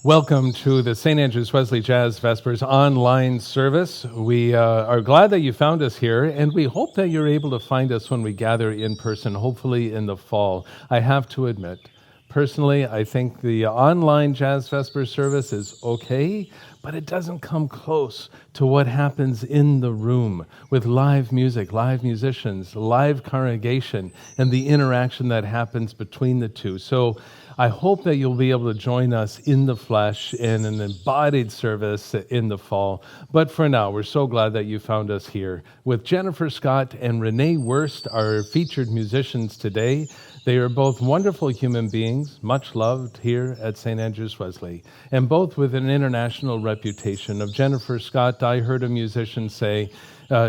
Welcome to the St. Andrews-Wesley Jazz Vespers online service. We are glad that you found us here, and we hope that you're able to find us when we gather in person, hopefully in the fall. I have to admit, personally, I think the online Jazz Vespers service is okay, but it doesn't come close to what happens in the room with live music, live musicians, live congregation, and the interaction that happens between the two. So I hope that you'll be able to join us in the flesh in an embodied service in the fall. But for now, we're so glad that you found us here with Jennifer Scott and Rene Wurst, our featured musicians today. They are both wonderful human beings, much loved here at St. Andrews-Wesley, and both with an international reputation. Of Jennifer Scott, I heard a musician say,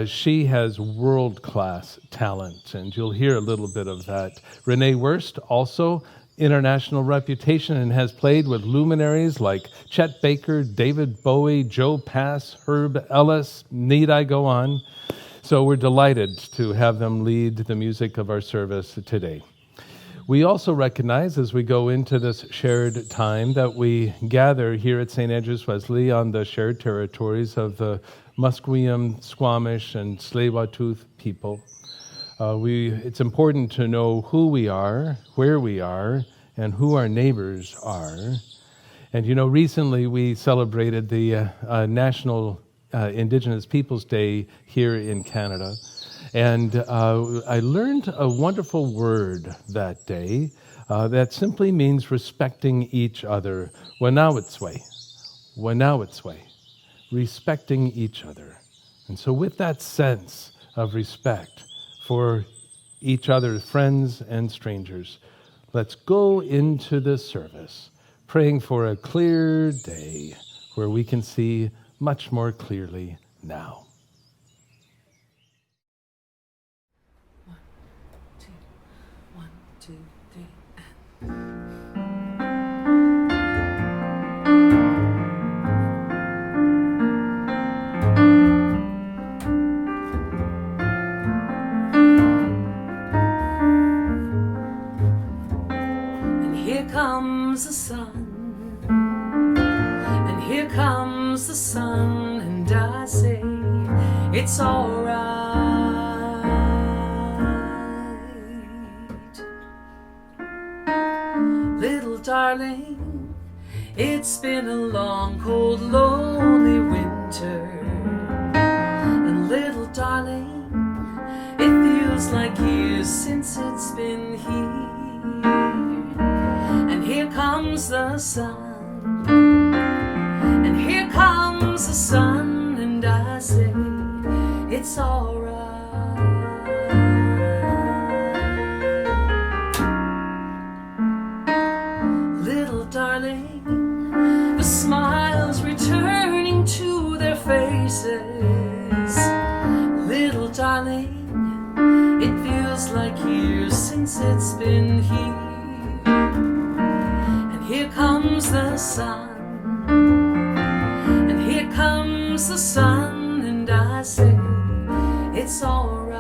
she has world-class talent, and you'll hear a little bit of that. Rene Wurst, also international reputation, and has played with luminaries like Chet Baker, David Bowie, Joe Pass, Herb Ellis, need I go on? So we're delighted to have them lead the music of our service today. We also recognize as we go into this shared time that we gather here at St. Andrews-Wesley on the shared territories of the Musqueam, Squamish, and Tsleil-Waututh people. It's important to know who we are, where we are, and who our neighbors are. And you know, recently we celebrated the National Indigenous Peoples Day here in Canada. And I learned a wonderful word that day that simply means respecting each other. Wanawitswe, respecting each other. And so with that sense of respect for each other, friends and strangers, let's go into this service praying for a clear day where we can see much more clearly now. 1, 2, 1, 2, 3, and here comes the sun, and here comes the sun, and I say it's all right. Little darling, it's been a long, cold, lonely winter. And little darling, it feels like years since it's been here. And here comes the sun, and here comes the sun, and I say it's all right. Little darling, the smiles returning to their faces. Little darling, it feels like years since it's been here. And here comes the sun, and here comes the sun, and I say it's all right.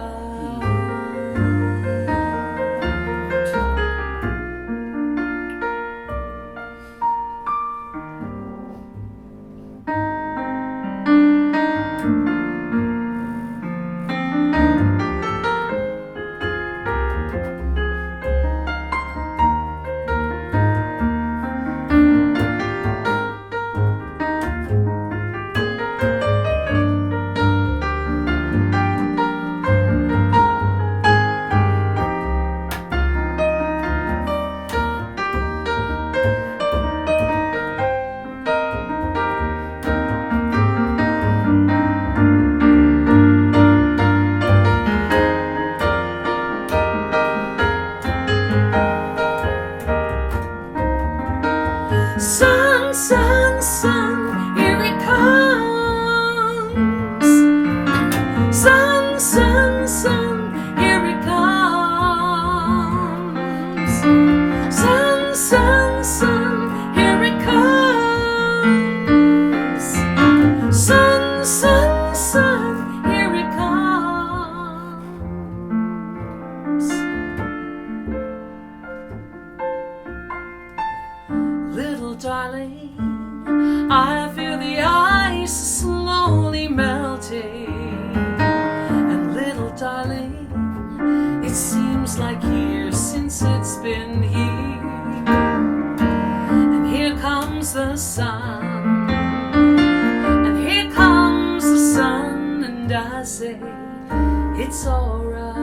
it's alright.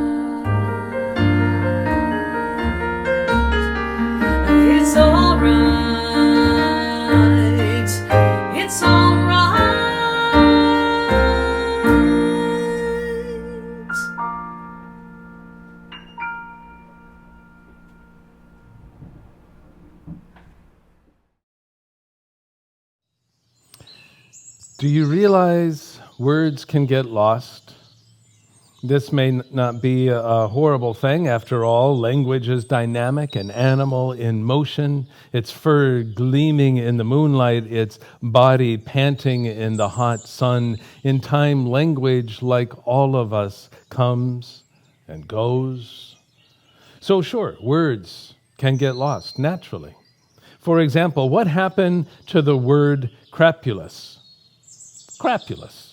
It's alright. It's alright. Do you realize words can get lost? This may not be a horrible thing. After all, language is dynamic, an animal in motion, its fur gleaming in the moonlight, its body panting in the hot sun. In time, language, like all of us, comes and goes. So sure, words can get lost naturally. For example, what happened to the word crapulous? Crapulous.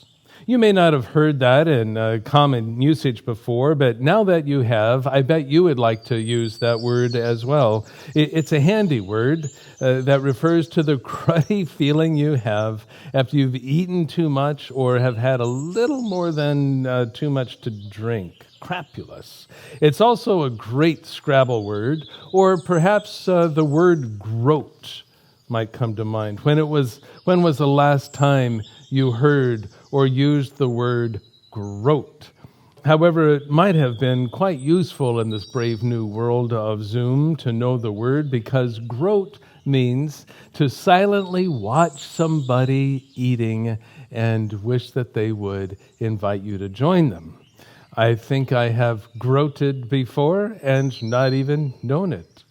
You may not have heard that in common usage before, but now that you have, I bet you would like to use that word as well. It's a handy word that refers to the cruddy feeling you have after you've eaten too much or have had a little more than too much to drink. Crapulous. It's also a great Scrabble word, or perhaps the word groat might come to mind. When was the last time you heard or used the word groat? However, it might have been quite useful in this brave new world of Zoom to know the word, because groat means to silently watch somebody eating and wish that they would invite you to join them. I think I have groated before and not even known it.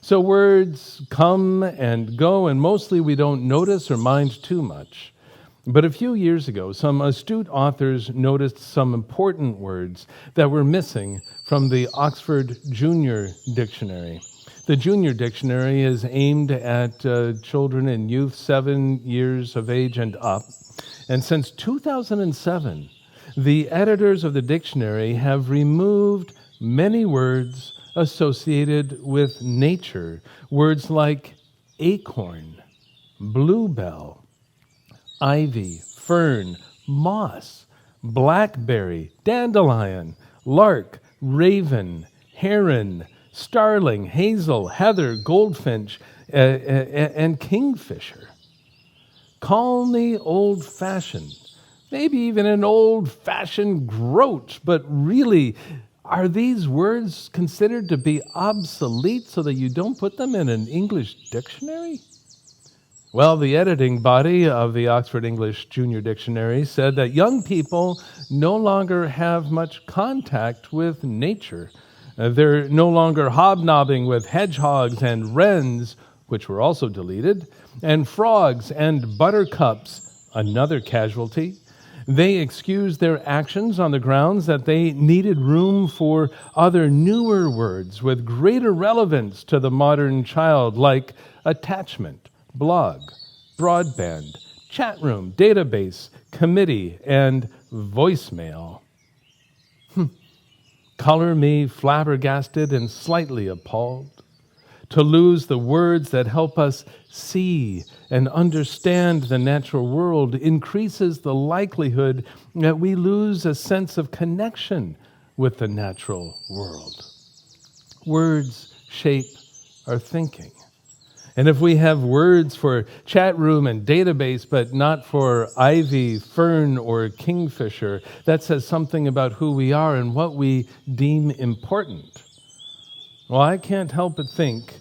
So words come and go, and mostly we don't notice or mind too much. But a few years ago, some astute authors noticed some important words that were missing from the Oxford Junior Dictionary. The Junior Dictionary is aimed at children and youth 7 years of age and up. And since 2007, the editors of the dictionary have removed many words associated with nature. Words like acorn, bluebell, ivy, fern, moss, blackberry, dandelion, lark, raven, heron, starling, hazel, heather, goldfinch, and kingfisher. Call me old-fashioned, maybe even an old-fashioned groat, but really, are these words considered to be obsolete so that you don't put them in an English dictionary? Well, the editing body of the Oxford English Junior Dictionary said that young people no longer have much contact with nature. They're no longer hobnobbing with hedgehogs and wrens, which were also deleted, and frogs and buttercups, another casualty. They excused their actions on the grounds that they needed room for other newer words with greater relevance to the modern child, like attachment, blog, broadband, chat room, database, committee, and voicemail. Color me flabbergasted and slightly appalled. To lose the words that help us see and understand the natural world increases the likelihood that we lose a sense of connection with the natural world. Words shape our thinking. And if we have words for chat room and database, but not for ivy, fern, or kingfisher, that says something about who we are and what we deem important. Well, I can't help but think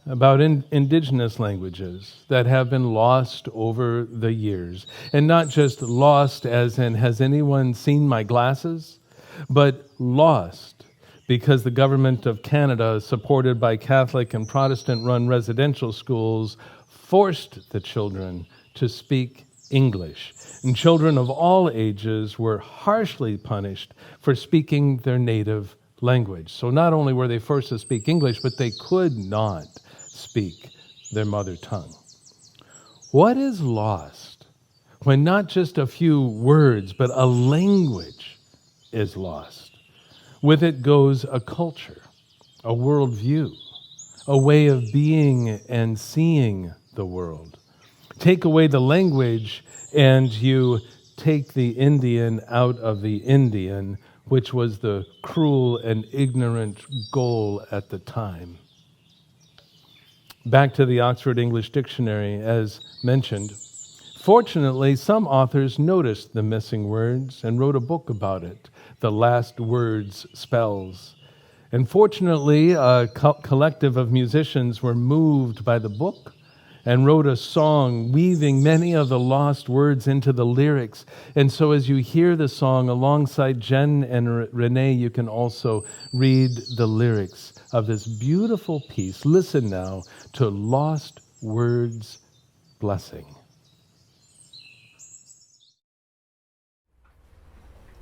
about indigenous languages that have been lost over the years. And not just lost as in, has anyone seen my glasses? But lost because the government of Canada, supported by Catholic and Protestant-run residential schools, forced the children to speak English. And children of all ages were harshly punished for speaking their native language. So not only were they forced to speak English, but they could not speak their mother tongue. What is lost when not just a few words, but a language is lost? With it goes a culture, a worldview, a way of being and seeing the world. Take away the language and you take the Indian out of the Indian, which was the cruel and ignorant goal at the time. Back to the Oxford English Dictionary, as mentioned. Fortunately, some authors noticed the missing words and wrote a book about it, The Last Words Spells. And fortunately, a collective of musicians were moved by the book and wrote a song weaving many of the lost words into the lyrics. And so as you hear the song alongside Jen and Rene, you can also read the lyrics of this beautiful piece. Listen now to Lost Words Blessing.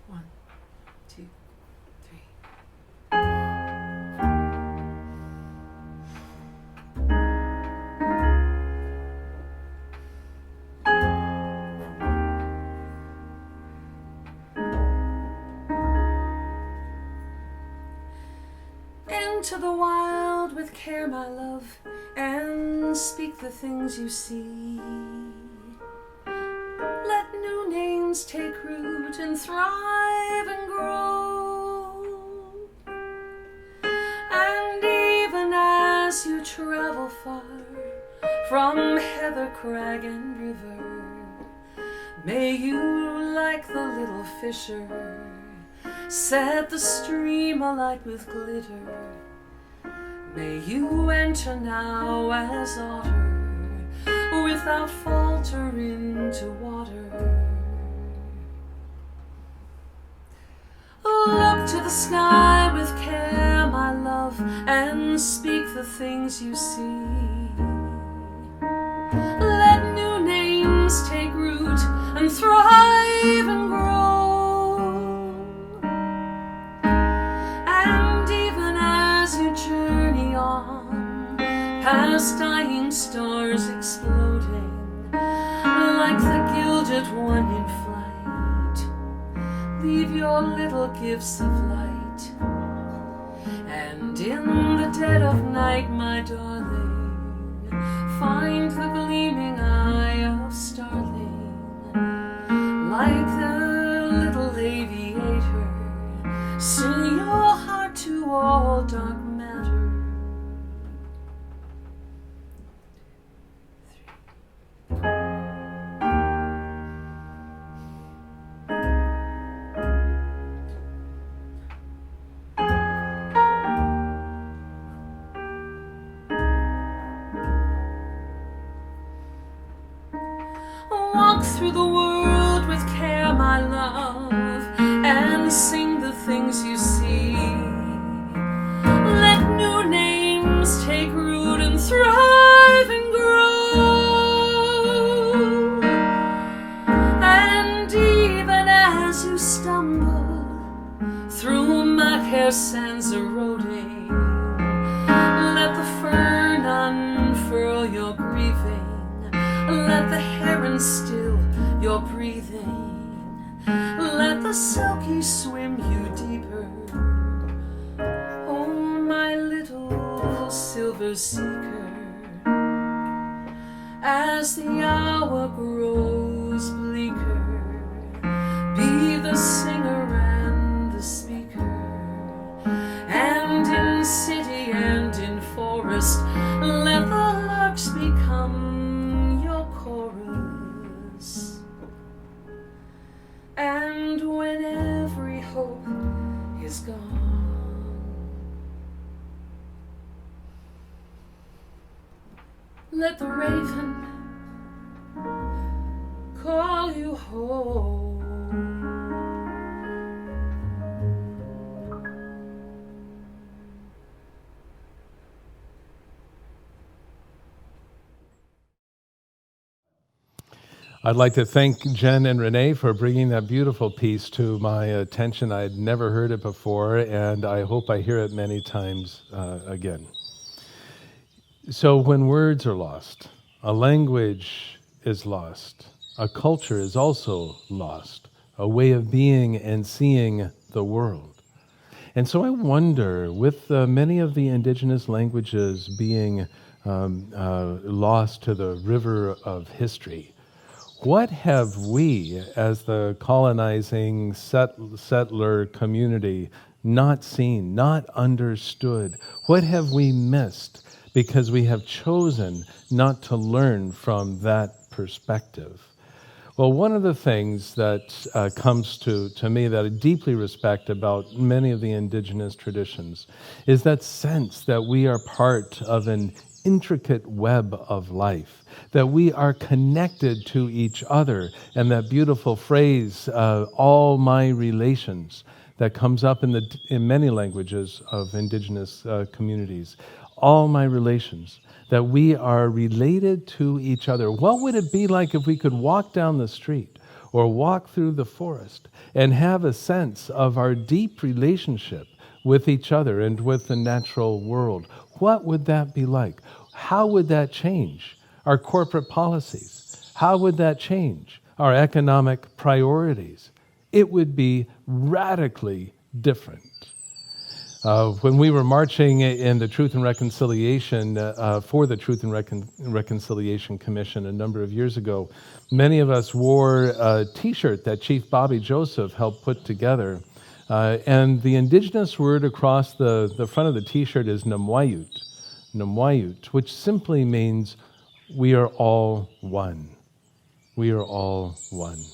One, two, three. Into the wild with care, my love, and speak the things you see. Let new names take root and thrive and grow. And even as you travel far from heather, crag, and river, may you, like the little fisher, set the stream alight with glitter. May you enter now as otter, without falter into water. Look to the sky with care, my love, and speak the things you see. Let new names take root and thrive and grow. And even as you journey on, past dying stars exploding, like the gilded one in flight, leave your little gifts of light. And in the dead of night, my darling, find the gleaming eye of starling, like the little aviator, sing your heart to all dark matter. Walk through the world with care, my love, and sing the things you see. Let new names take root and thrive and grow. And even as you stumble through mud, hair, sands eroding, let the fern unfurl your grieving. Let the heron still your breathing. Let the silky swim you deeper. Oh, my little silver seeker, as the hour grows bleaker, be the singer and the speaker. And in city and in forest, let the larks become chorus. And when every hope is gone, let the raven call you home. I'd like to thank Jen and Rene for bringing that beautiful piece to my attention. I'd never heard it before, and I hope I hear it many times again. So when words are lost, a language is lost, a culture is also lost, a way of being and seeing the world. And so I wonder, with many of the indigenous languages being lost to the river of history, What have we, as the colonizing settler community, not seen, not understood? What have we missed because we have chosen not to learn from that perspective? Well, one of the things that comes to me that I deeply respect about many of the indigenous traditions is that sense that we are part of an intricate web of life, that we are connected to each other, and that beautiful phrase, all my relations, that comes up in many languages of indigenous communities. All my relations, that we are related to each other. What would it be like if we could walk down the street or walk through the forest and have a sense of our deep relationship with each other and with the natural world? What would that be like? How would that change our corporate policies? How would that change our economic priorities? It would be radically different. When we were marching in the Truth and Reconciliation, for the Truth and Reconciliation Commission a number of years ago, many of us wore a T-shirt that Chief Bobby Joseph helped put together. And the indigenous word across the front of the T-shirt is Namwayut, which simply means we are all one. We are all one.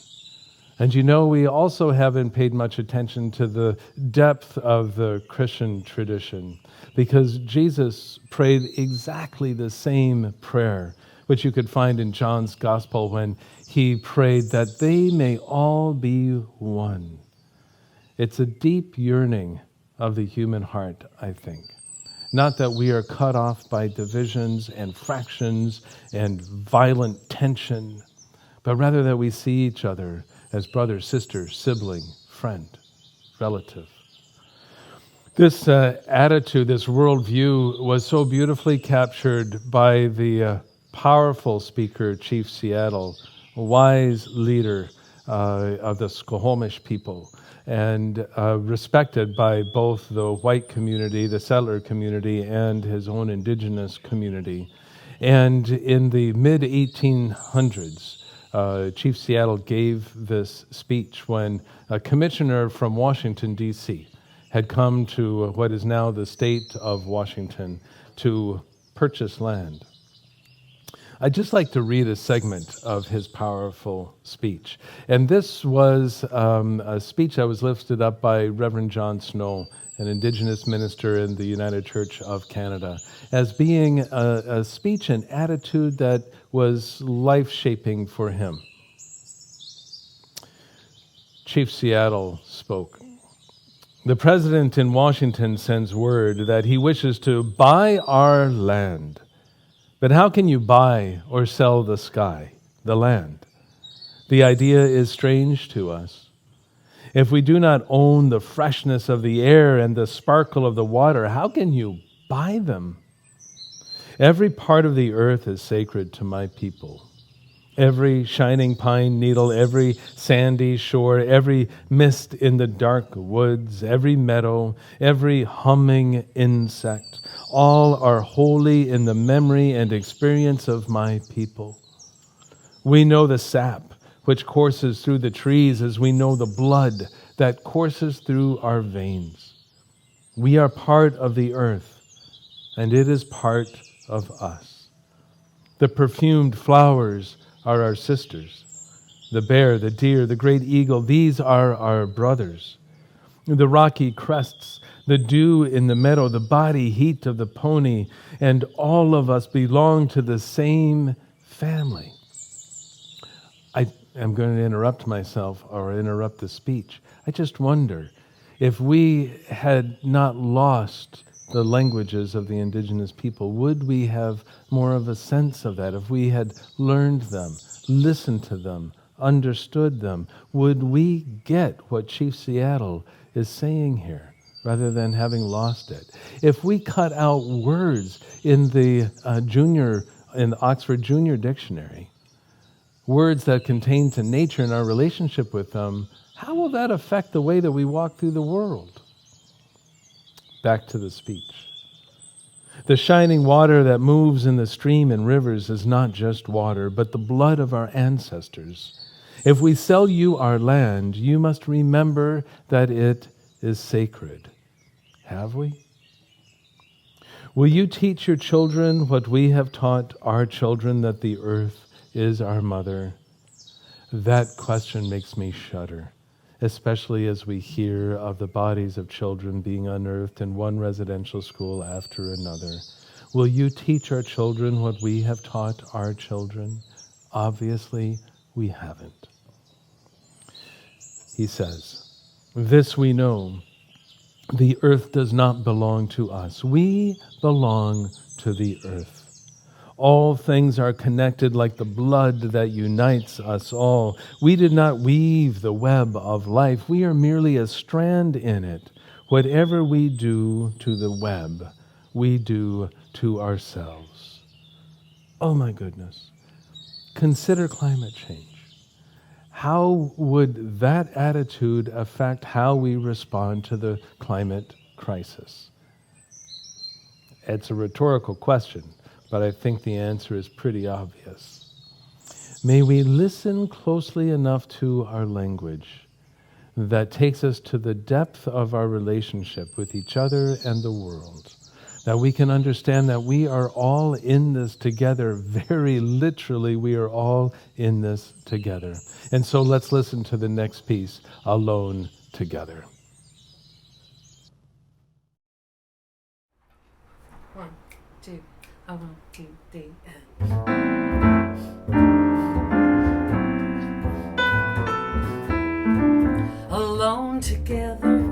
And you know, we also haven't paid much attention to the depth of the Christian tradition, because Jesus prayed exactly the same prayer, which you could find in John's Gospel when he prayed that they may all be one. It's a deep yearning of the human heart, I think. Not that we are cut off by divisions and fractions and violent tension, but rather that we see each other as brother, sister, sibling, friend, relative. This attitude, this worldview was so beautifully captured by the powerful speaker, Chief Seattle, a wise leader of the Squamish people, and respected by both the white community, the settler community, and his own indigenous community. And in the mid-1800s, Chief Seattle gave this speech when a commissioner from Washington, D.C. had come to what is now the state of Washington to purchase land. I'd just like to read a segment of his powerful speech. And this was a speech that was lifted up by Rev John Snow, an Indigenous minister in the United Church of Canada, as being a speech and attitude that was life-shaping for him. Chief Seattle spoke. The president in Washington sends word that he wishes to buy our land. But how can you buy or sell the sky, the land? The idea is strange to us. If we do not own the freshness of the air and the sparkle of the water, how can you buy them? Every part of the earth is sacred to my people. Every shining pine needle, every sandy shore, every mist in the dark woods, every meadow, every humming insect, all are holy in the memory and experience of my people. We know the sap which courses through the trees as we know the blood that courses through our veins. We are part of the earth, and it is part of us. The perfumed flowers are our sisters. The bear, the deer, the great eagle, these are our brothers. The rocky crests, the dew in the meadow, the body heat of the pony, and all of us belong to the same family. I am going to interrupt myself or interrupt the speech. I just wonder if we had not lost the languages of the indigenous people, would we have more of a sense of that? If we had learned them, listened to them, understood them, would we get what Chief Seattle is saying here, rather than having lost it? If we cut out words in the Oxford Junior Dictionary, words that contain to nature and our relationship with them, how will that affect the way that we walk through the world? Back to the speech. The shining water that moves in the stream and rivers is not just water, but the blood of our ancestors. If we sell you our land, you must remember that it is sacred. Have we? Will you teach your children what we have taught our children, that the earth is our mother? That question makes me shudder, especially as we hear of the bodies of children being unearthed in one residential school after another. Will you teach our children what we have taught our children? Obviously, we haven't. He says, "This we know, the earth does not belong to us. We belong to the earth. All things are connected like the blood that unites us all. We did not weave the web of life. We are merely a strand in it. Whatever we do to the web, we do to ourselves." Oh my goodness. Consider climate change. How would that attitude affect how we respond to the climate crisis? It's a rhetorical question, but I think the answer is pretty obvious. May we listen closely enough to our language that takes us to the depth of our relationship with each other and the world, that we can understand that we are all in this together. Very literally, we are all in this together. And so let's listen to the next piece, Alone Together. 1, 2, 1, 2, 3, and... Alone together,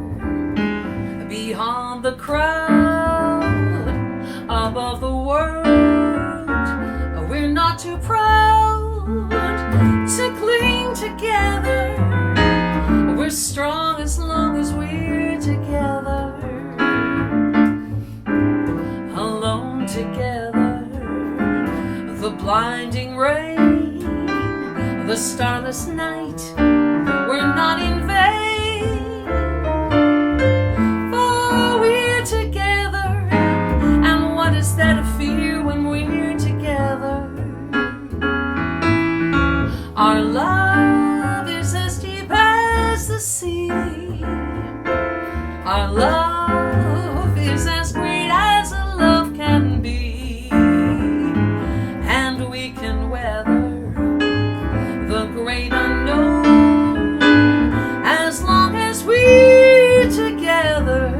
beyond the crowd, above the world, we're not too proud to cling together. We're strong as long as we're together. Alone together, the blinding rain, the starless night, we're not in vain, for we're together. And what is there to fear when we're together? Our love is as deep as the sea. Our love is as great as a love can be. And we can weather the great unknown as long as we're together.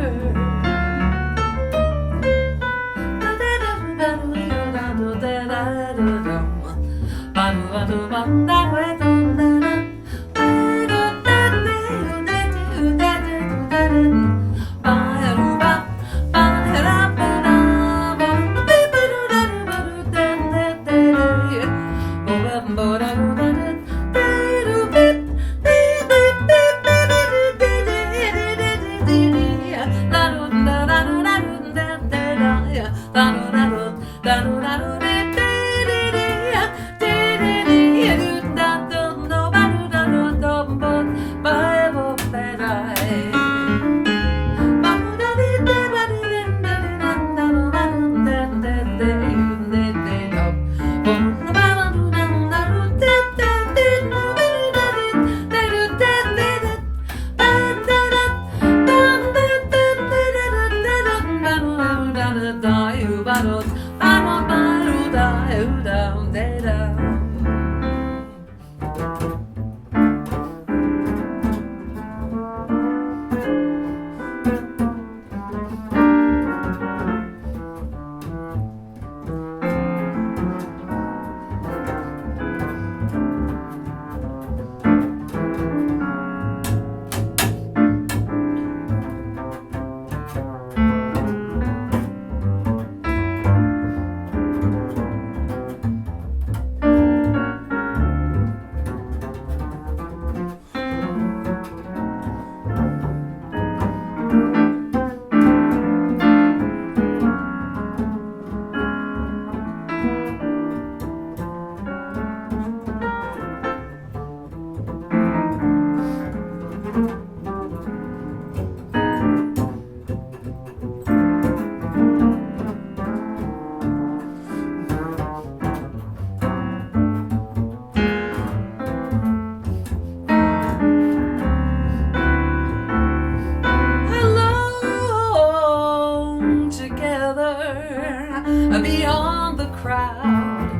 beyond the crowd,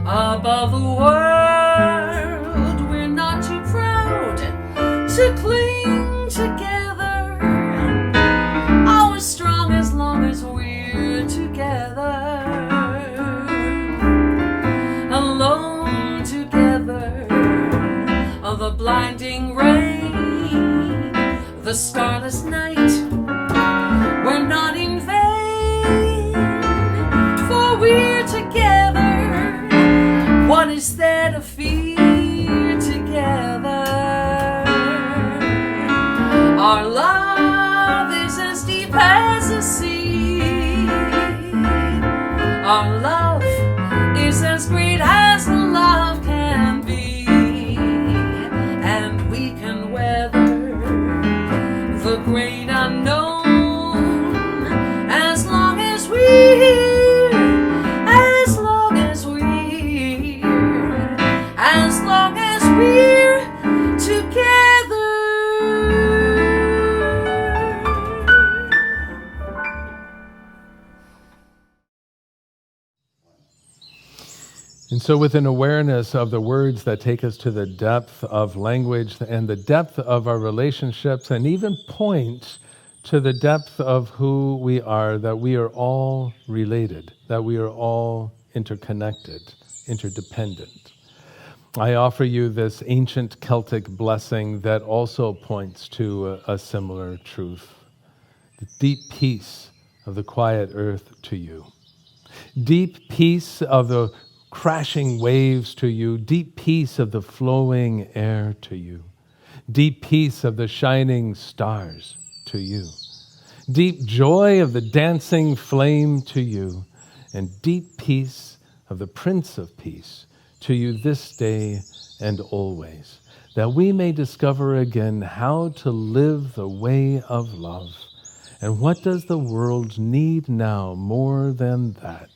above the world. We're not too proud to cling together. Oh, we're strong as long as we're together. Alone together, the blinding rain, the starless night, we're not in vain, for we're together. What is there to fear together? Our love is as deep as the sea. Our love is as great as the love can be, and we can weather the great unknown as long as we're, as long as we're, as long as we're together. And so with an awareness of the words that take us to the depth of language and the depth of our relationships, and even point to the depth of who we are, that we are all related, that we are all interconnected, interdependent. I offer you this ancient Celtic blessing that also points to a similar truth. The deep peace of the quiet earth to you. Deep peace of the crashing waves to you, deep peace of the flowing air to you, deep peace of the shining stars to you, deep joy of the dancing flame to you, and deep peace of the Prince of Peace to you this day and always, that we may discover again how to live the way of love. And what does the world need now more than that?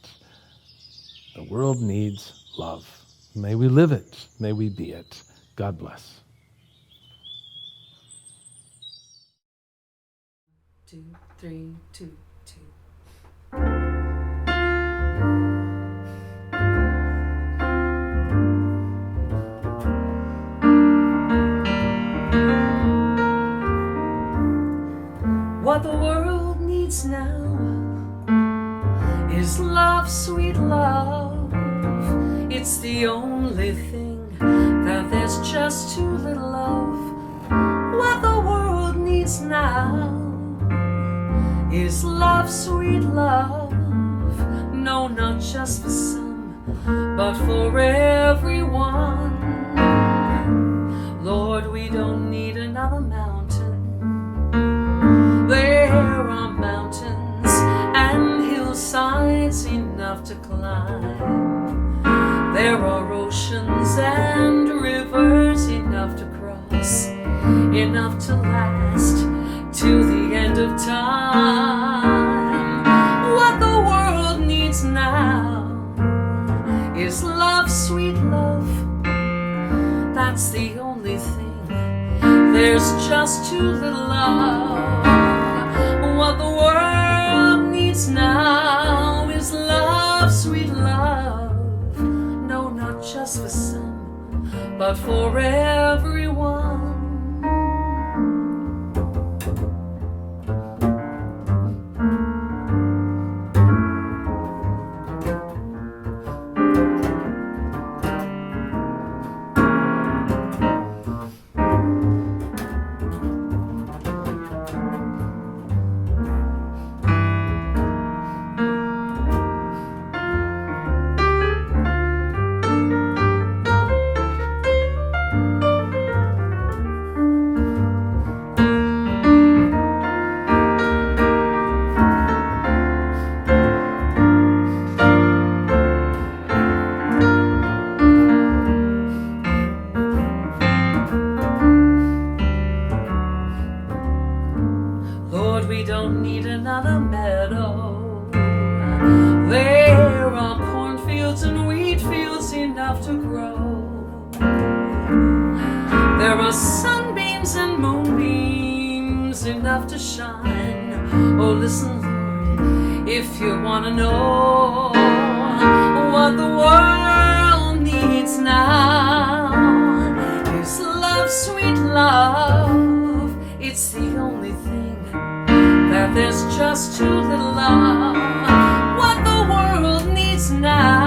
The world needs love. May we live it. May we be it. God bless. 2, 3, 2, 2. What the world needs now is love, sweet love. It's the only thing that there's just too little of. What the world needs now is love, sweet love. No, not just for some, but for everyone. Lord, we don't need another mountain. There are mountains and hillsides enough to climb. There are oceans and rivers enough to cross, enough to last to the end of time. What the world needs now is love, sweet love. That's the only thing there's just too little of. What the world needs now is love, sweet love. No, not just for some, but for everyone. We don't need another meadow. There are cornfields and wheat fields enough to grow. There are sunbeams and moonbeams enough to shine. Oh, listen, Lord, If you want to know what the world needs now, is love, sweet love. It's the only thing that there's just too little of. What the world needs now